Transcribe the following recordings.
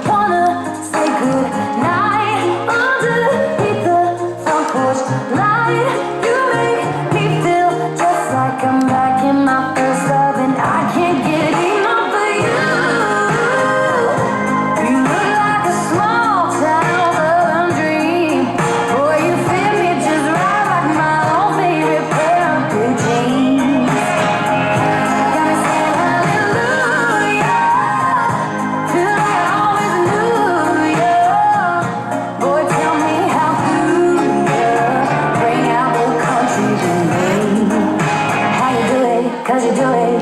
wanna say good night underneath the front porch light. You make me feel just like I'm back in my first love, and I can't get enough of you. You look like a small town southern dream. Boy, you fit me just right like my own favorite pair of blue jeans. Gotta say hallelujah. Feel like I always knew you. Boy, tell me how could you bring out the country in me? How you do it? 'Cause you do it.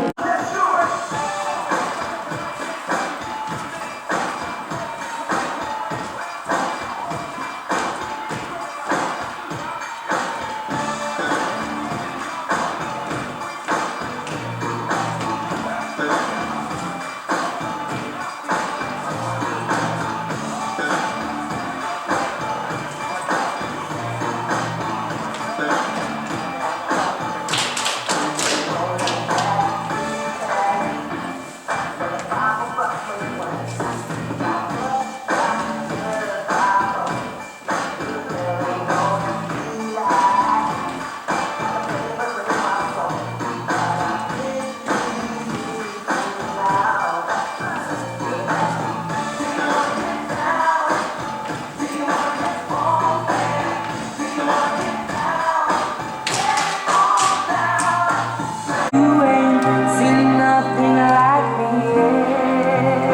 You ain't seen nothing like me yet.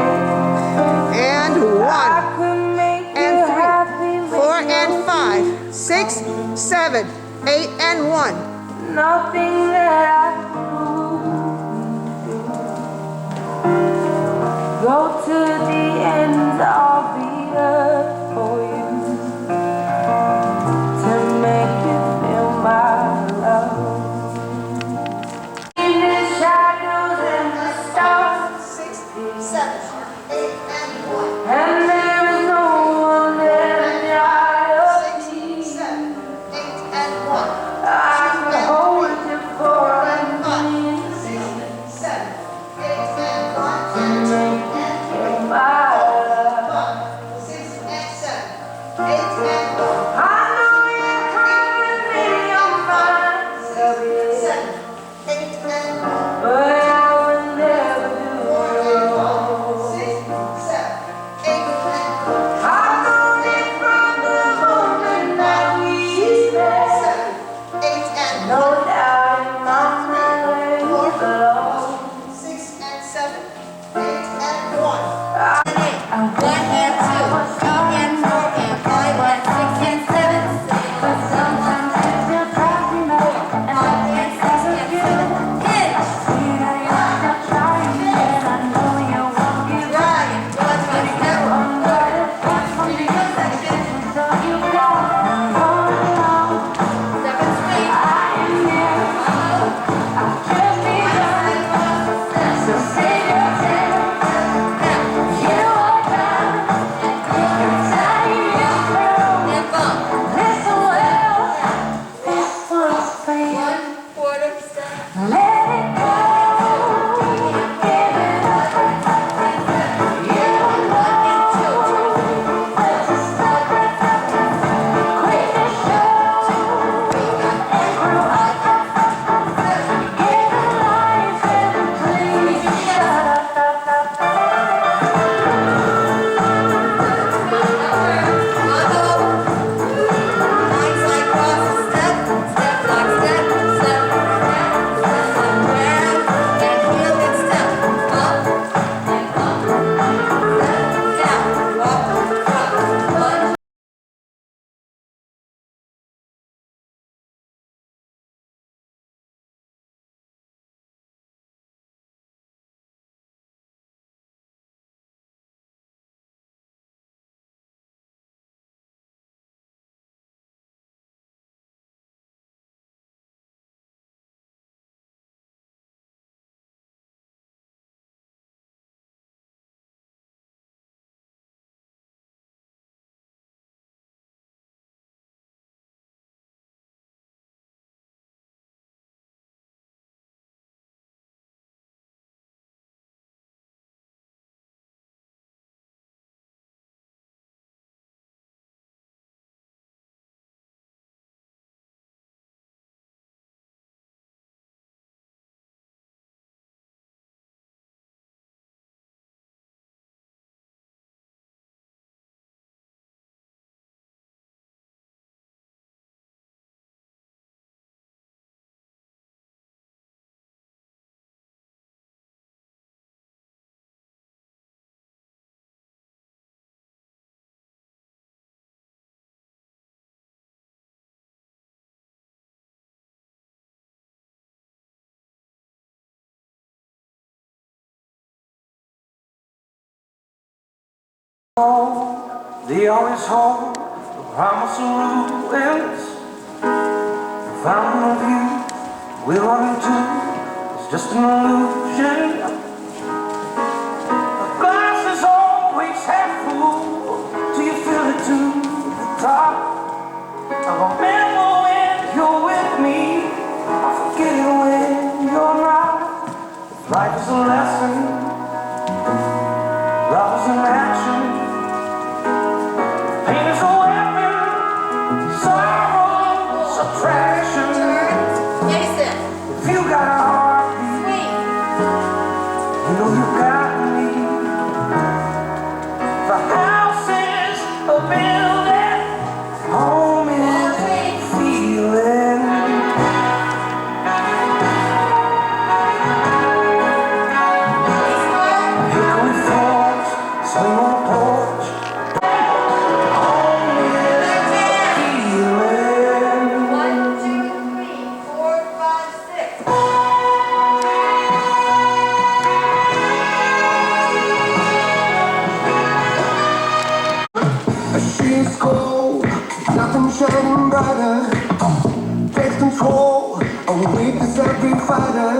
And I 1 could make and you 3, happy with 4 and 5, 6, 7, 8 and 1. nothing that I do. Go to the ends of the earth for you to make you feel my love. In the shadows and the stars, 6, 7, 8 and 1. and there is no one there nigh 6, 7, 8 and 1. I can hold you for a 5, minute 6, 7, 8 and 1. to make you feel my love. 5, 6 and 7, 8 and 1. I know you're coming in your mind, 7, 8 and 1. but I would never do 4 and 1. wrong. 6, 7, 8 They always hold the promise of ruins. The fountain of youth we're running to is just an illusion. The glass is always half full till you fill it to the top. I remember when you're with me, I forget it when you're not. Life is a lesson, love is an action. Pain is a weapon, sorrow, subtraction. Maddison. If you got a heartbeat, you know you got me. The house is a building, home is a feeling. Hickory floors, swing on the porch. Home is feeling. 1, 2, 3, 4, 5, 6. She's cold, nothing shining brighter. Takes control, a weakness every fighter.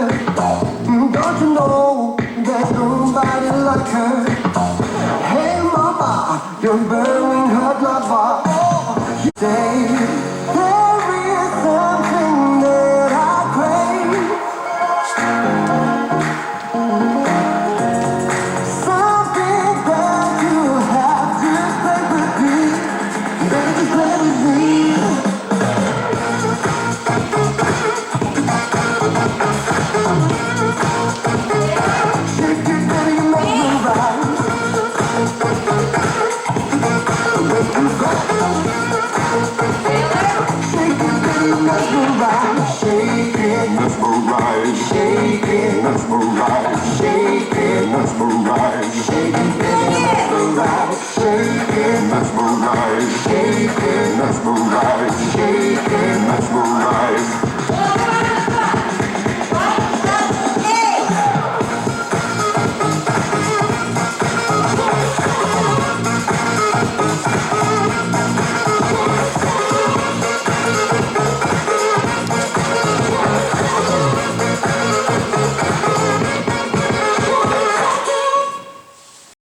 Don't you know there's nobody like her? Hey mama, you're burning hot lava. You say there is something that I crave. Something that you have to stay with me. Baby, stay with me. Shake it, baby, you make me rise. Make you go. Shake it, baby, you make me rise. Shake it, mesmerize. Shake it, mesmerize. Shake it, mesmerize. Shake it, baby, mesmerize. Shake it, mesmerize. Shake it.